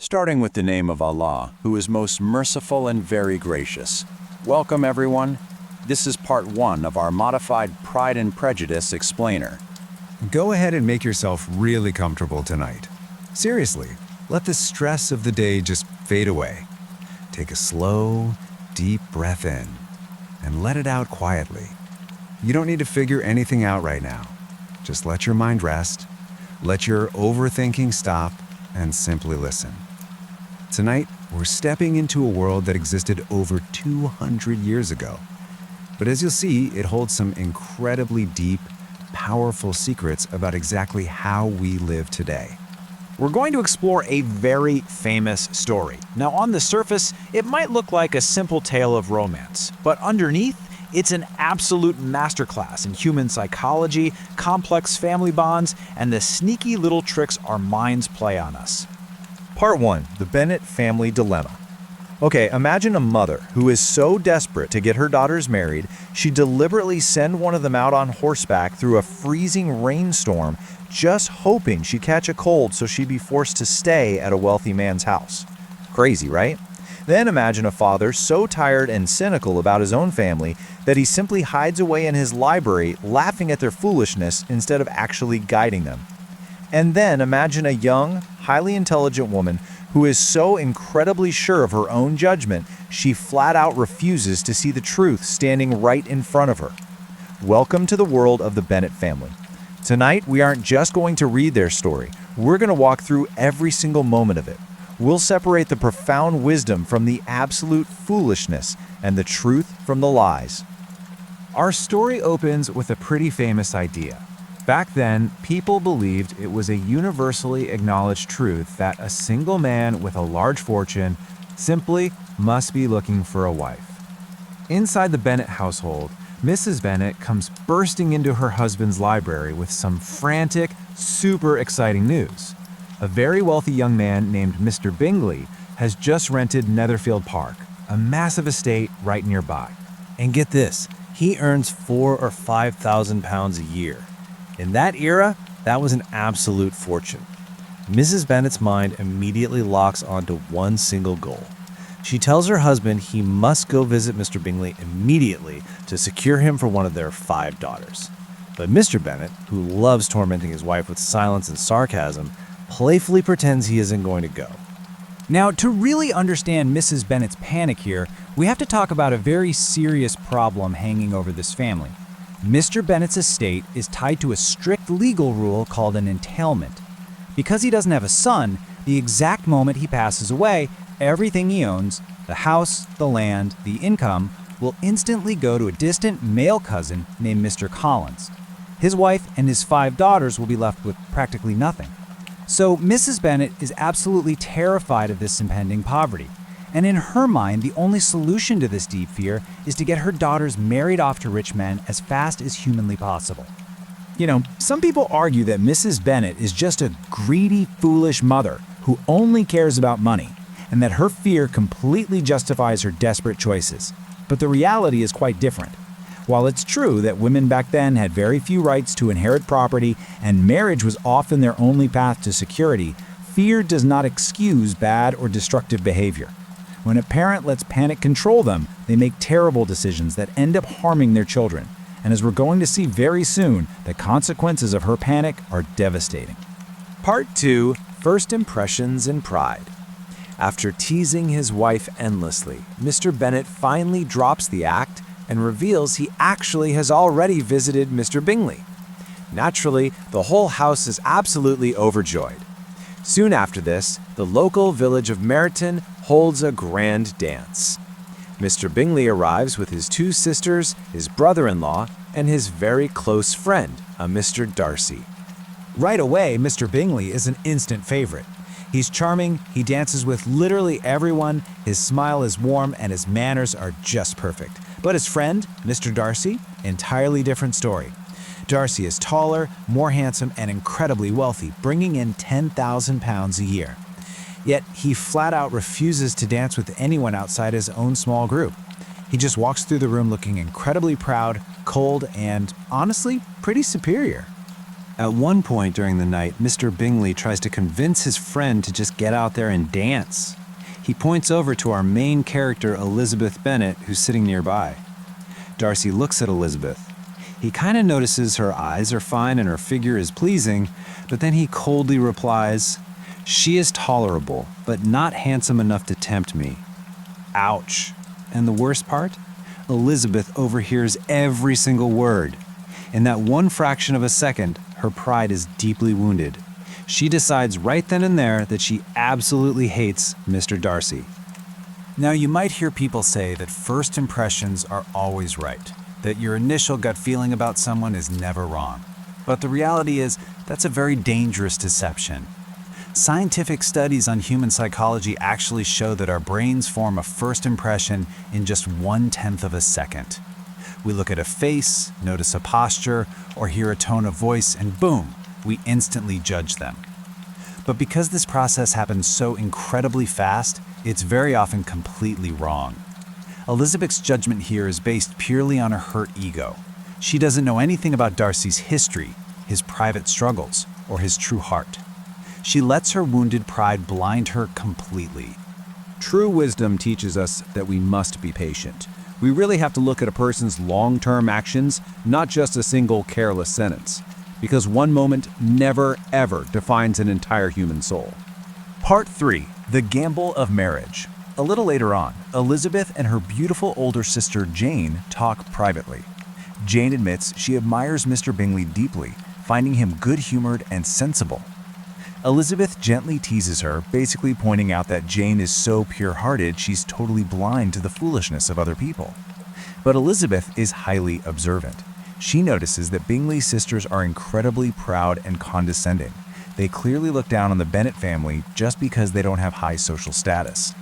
starting with the name of Allah, who is most merciful and very gracious. Welcome, everyone. This is part 1 of our modified Pride and Prejudice explainer. Go ahead and make yourself really comfortable tonight. Seriously, let the stress of the day just fade away. Take a slow, deep breath in and let it out quietly. You don't need to figure anything out right now. Just let your mind rest, let your overthinking stop, and simply listen. Tonight, we're stepping into a world that existed over 200 years ago. But as you'll see, it holds some incredibly deep, powerful secrets about exactly how we live today. We're going to explore a very famous story. Now, on the surface, it might look like a simple tale of romance, but underneath, it's an absolute masterclass in human psychology, complex family bonds, and the sneaky little tricks our minds play on us. Part 1. The Bennet Family Dilemma. Okay, imagine a mother who is so desperate to get her daughters married, she deliberately send one of them out on horseback through a freezing rainstorm, just hoping she'd catch a cold so she'd be forced to stay at a wealthy man's house. Crazy, right? Then imagine a father so tired and cynical about his own family that he simply hides away in his library laughing at their foolishness instead of actually guiding them. And then imagine a young, highly intelligent woman who is so incredibly sure of her own judgment, she flat out refuses to see the truth standing right in front of her. Welcome to the world of the Bennet family. Tonight, we aren't just going to read their story. We're going to walk through every single moment of it. We'll separate the profound wisdom from the absolute foolishness and the truth from the lies. Our story opens with a pretty famous idea. Back then, people believed it was a universally acknowledged truth that a single man with a large fortune simply must be looking for a wife. Inside the Bennet household, Mrs. Bennet comes bursting into her husband's library with some frantic, super exciting news. A very wealthy young man named Mr. Bingley has just rented Netherfield Park, a massive estate right nearby. And get this, he earns £4,000 or £5,000 a year. In that era, that was an absolute fortune. Mrs. Bennet's mind immediately locks onto one single goal. She tells her husband he must go visit Mr. Bingley immediately to secure him for one of their 5 daughters. But Mr. Bennet, who loves tormenting his wife with silence and sarcasm, playfully pretends he isn't going to go. Now, to really understand Mrs. Bennet's panic here, we have to talk about a very serious problem hanging over this family. Mr. Bennet's estate is tied to a strict legal rule called an entailment. Because he doesn't have a son, the exact moment he passes away, everything he owns, the house, the land, the income, will instantly go to a distant male cousin named Mr. Collins. His wife and his 5 daughters will be left with practically nothing. So Mrs. Bennet is absolutely terrified of this impending poverty. And in her mind, the only solution to this deep fear is to get her daughters married off to rich men as fast as humanly possible. You know, some people argue that Mrs. Bennet is just a greedy, foolish mother who only cares about money, and that her fear completely justifies her desperate choices. But the reality is quite different. While it's true that women back then had very few rights to inherit property and marriage was often their only path to security, fear does not excuse bad or destructive behavior. When a parent lets panic control them, they make terrible decisions that end up harming their children. And as we're going to see very soon, the consequences of her panic are devastating. Part 2. First Impressions in Pride. After teasing his wife endlessly, Mr. Bennet finally drops the act and reveals he actually has already visited Mr. Bingley. Naturally, the whole house is absolutely overjoyed. Soon after this, the local village of Meryton holds a grand dance. Mr. Bingley arrives with his 2 sisters, his brother-in-law, and his very close friend, a Mr. Darcy. Right away, Mr. Bingley is an instant favorite. He's charming, he dances with literally everyone, his smile is warm, and his manners are just perfect. But his friend, Mr. Darcy, entirely different story. Darcy is taller, more handsome, and incredibly wealthy, bringing in £10,000 a year. Yet he flat out refuses to dance with anyone outside his own small group. He just walks through the room looking incredibly proud, cold, and honestly, pretty superior. At one point during the night, Mr. Bingley tries to convince his friend to just get out there and dance. He points over to our main character, Elizabeth Bennet, who's sitting nearby. Darcy looks at Elizabeth. He kind of notices her eyes are fine and her figure is pleasing, but then he coldly replies, "She is tolerable, but not handsome enough to tempt me." Ouch. And the worst part? Elizabeth overhears every single word. In that one fraction of a second, her pride is deeply wounded. She decides right then and there that she absolutely hates Mr. Darcy. Now, you might hear people say that first impressions are always right, that your initial gut feeling about someone is never wrong. But the reality is, that's a very dangerous deception. Scientific studies on human psychology actually show that our brains form a first impression in just 1/10 of a second. We look at a face, notice a posture, or hear a tone of voice, and boom, we instantly judge them. But because this process happens so incredibly fast, it's very often completely wrong. Elizabeth's judgment here is based purely on her hurt ego. She doesn't know anything about Darcy's history, his private struggles, or his true heart. She lets her wounded pride blind her completely. True wisdom teaches us that we must be patient. We really have to look at a person's long-term actions, not just a single careless sentence, because one moment never, ever defines an entire human soul. Part 3. The Gamble of Marriage. A little later on, Elizabeth and her beautiful older sister Jane talk privately. Jane admits she admires Mr. Bingley deeply, finding him good-humored and sensible. Elizabeth gently teases her, basically pointing out that Jane is so pure-hearted she's totally blind to the foolishness of other people. But Elizabeth is highly observant. She notices that Bingley's sisters are incredibly proud and condescending. They clearly look down on the Bennet family just because they don't have high social status.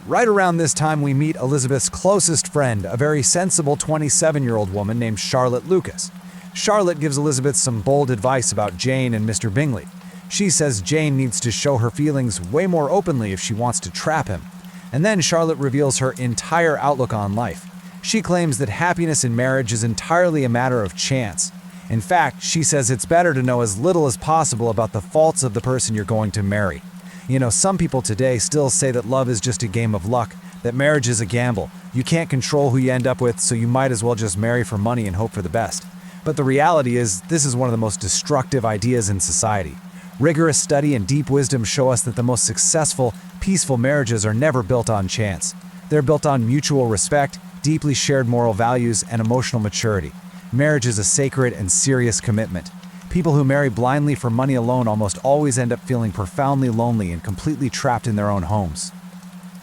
Right around this time, we meet Elizabeth's closest friend, a very sensible 27-year-old woman named Charlotte Lucas. Charlotte gives Elizabeth some bold advice about Jane and Mr. Bingley. She says Jane needs to show her feelings way more openly if she wants to trap him. And then Charlotte reveals her entire outlook on life. She claims that happiness in marriage is entirely a matter of chance. In fact, she says it's better to know as little as possible about the faults of the person you're going to marry. You know, some people today still say that love is just a game of luck, that marriage is a gamble. You can't control who you end up with, so you might as well just marry for money and hope for the best. But the reality is, this is one of the most destructive ideas in society. Rigorous study and deep wisdom show us that the most successful, peaceful marriages are never built on chance. They're built on mutual respect, deeply shared moral values, and emotional maturity. Marriage is a sacred and serious commitment. People who marry blindly for money alone almost always end up feeling profoundly lonely and completely trapped in their own homes.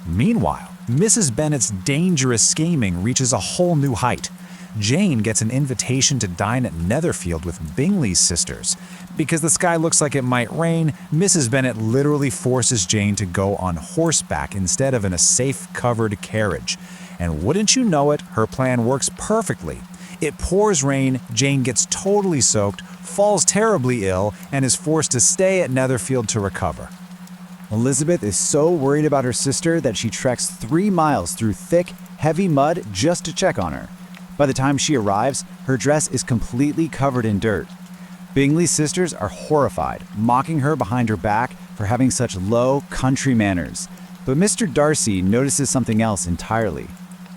Meanwhile, Mrs. Bennet's dangerous scheming reaches a whole new height. Jane gets an invitation to dine at Netherfield with Bingley's sisters. Because the sky looks like it might rain, Mrs. Bennet literally forces Jane to go on horseback instead of in a safe, covered carriage. And wouldn't you know it, her plan works perfectly. It pours rain, Jane gets totally soaked, falls terribly ill, and is forced to stay at Netherfield to recover. Elizabeth is so worried about her sister that she treks 3 miles through thick, heavy mud just to check on her. By the time she arrives, her dress is completely covered in dirt. Bingley's sisters are horrified, mocking her behind her back for having such low country manners. But Mr. Darcy notices something else entirely.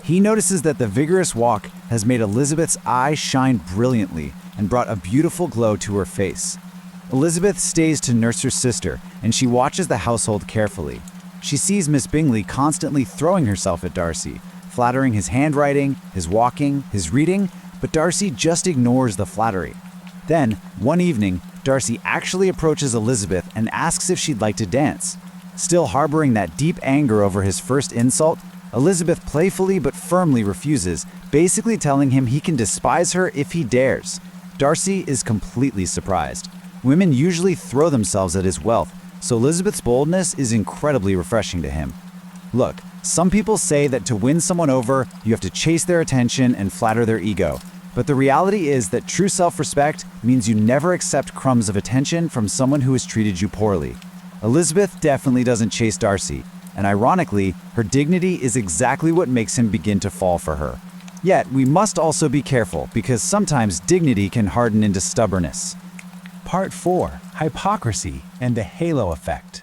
He notices that the vigorous walk has made Elizabeth's eyes shine brilliantly and brought a beautiful glow to her face. Elizabeth stays to nurse her sister, and she watches the household carefully. She sees Miss Bingley constantly throwing herself at Darcy, flattering his handwriting, his walking, his reading, but Darcy just ignores the flattery. Then, one evening, Darcy actually approaches Elizabeth and asks if she'd like to dance. Still harboring that deep anger over his first insult, Elizabeth playfully but firmly refuses, basically telling him he can despise her if he dares. Darcy is completely surprised. Women usually throw themselves at his wealth, so Elizabeth's boldness is incredibly refreshing to him. Look, some people say that to win someone over, you have to chase their attention and flatter their ego. But the reality is that true self-respect means you never accept crumbs of attention from someone who has treated you poorly. Elizabeth definitely doesn't chase Darcy, and ironically, her dignity is exactly what makes him begin to fall for her. Yet, we must also be careful because sometimes dignity can harden into stubbornness. Part 4: Hypocrisy and the Halo Effect.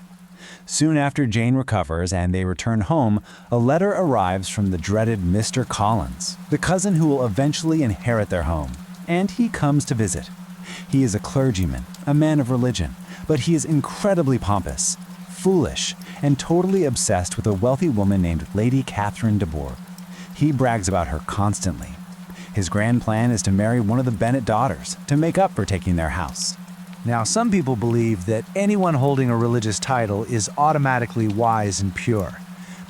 Soon after Jane recovers and they return home, a letter arrives from the dreaded Mr. Collins, the cousin who will eventually inherit their home, and he comes to visit. He is a clergyman, a man of religion, but he is incredibly pompous, foolish, and totally obsessed with a wealthy woman named Lady Catherine de Bourgh. He brags about her constantly. His grand plan is to marry one of the Bennet daughters to make up for taking their house. Now, some people believe that anyone holding a religious title is automatically wise and pure.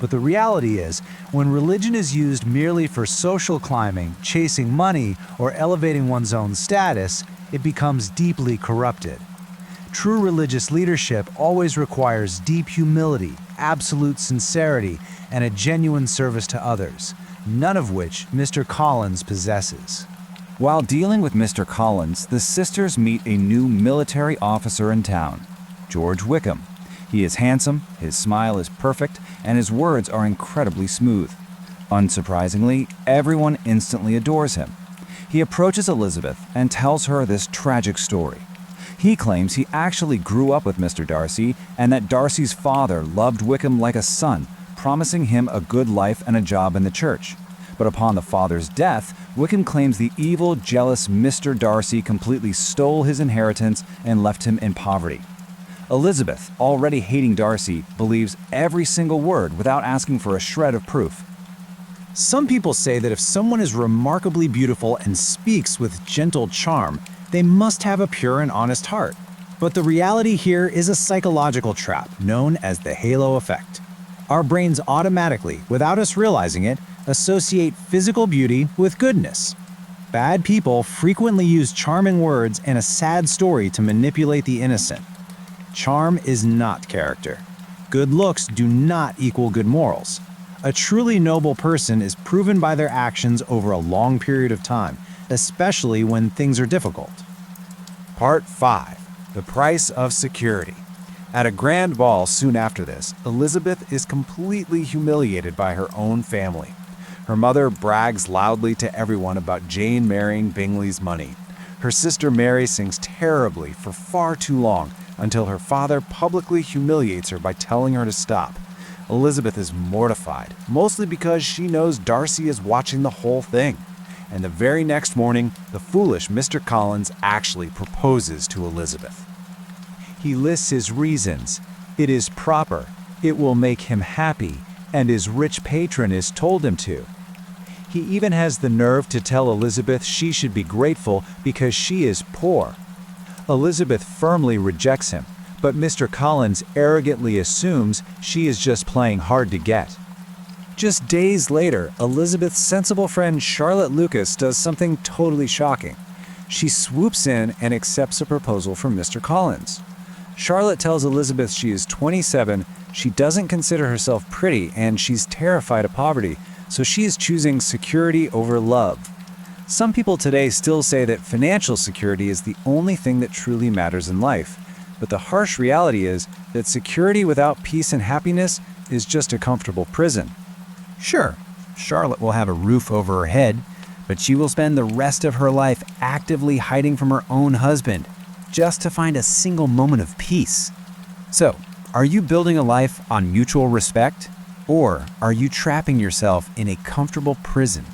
But the reality is, when religion is used merely for social climbing, chasing money, or elevating one's own status, it becomes deeply corrupted. True religious leadership always requires deep humility, absolute sincerity, and a genuine service to others, none of which Mr. Collins possesses. While dealing with Mr. Collins, the sisters meet a new military officer in town, George Wickham. He is handsome, his smile is perfect, and his words are incredibly smooth. Unsurprisingly, everyone instantly adores him. He approaches Elizabeth and tells her this tragic story. He claims he actually grew up with Mr. Darcy and that Darcy's father loved Wickham like a son, promising him a good life and a job in the church. But upon the father's death, Wickham claims the evil, jealous Mr. Darcy completely stole his inheritance and left him in poverty. Elizabeth, already hating Darcy, believes every single word without asking for a shred of proof. Some people say that if someone is remarkably beautiful and speaks with gentle charm, they must have a pure and honest heart. But the reality here is a psychological trap known as the halo effect. Our brains automatically, without us realizing it, associate physical beauty with goodness. Bad people frequently use charming words and a sad story to manipulate the innocent. Charm is not character. Good looks do not equal good morals. A truly noble person is proven by their actions over a long period of time, especially when things are difficult. Part 5: The Price of Security. At a grand ball soon after this, Elizabeth is completely humiliated by her own family. Her mother brags loudly to everyone about Jane marrying Bingley's money. Her sister Mary sings terribly for far too long until her father publicly humiliates her by telling her to stop. Elizabeth is mortified, mostly because she knows Darcy is watching the whole thing. And the very next morning, the foolish Mr. Collins actually proposes to Elizabeth. He lists his reasons. It is proper, it will make him happy, and his rich patron has told him to. He even has the nerve to tell Elizabeth she should be grateful because she is poor. Elizabeth firmly rejects him, but Mr. Collins arrogantly assumes she is just playing hard to get. Just days later, Elizabeth's sensible friend Charlotte Lucas does something totally shocking. She swoops in and accepts a proposal from Mr. Collins. Charlotte tells Elizabeth she is 27, she doesn't consider herself pretty, and she's terrified of poverty, so she is choosing security over love. Some people today still say that financial security is the only thing that truly matters in life, but the harsh reality is that security without peace and happiness is just a comfortable prison. Sure, Charlotte will have a roof over her head, but she will spend the rest of her life actively hiding from her own husband, just to find a single moment of peace. So, are you building a life on mutual respect, or are you trapping yourself in a comfortable prison?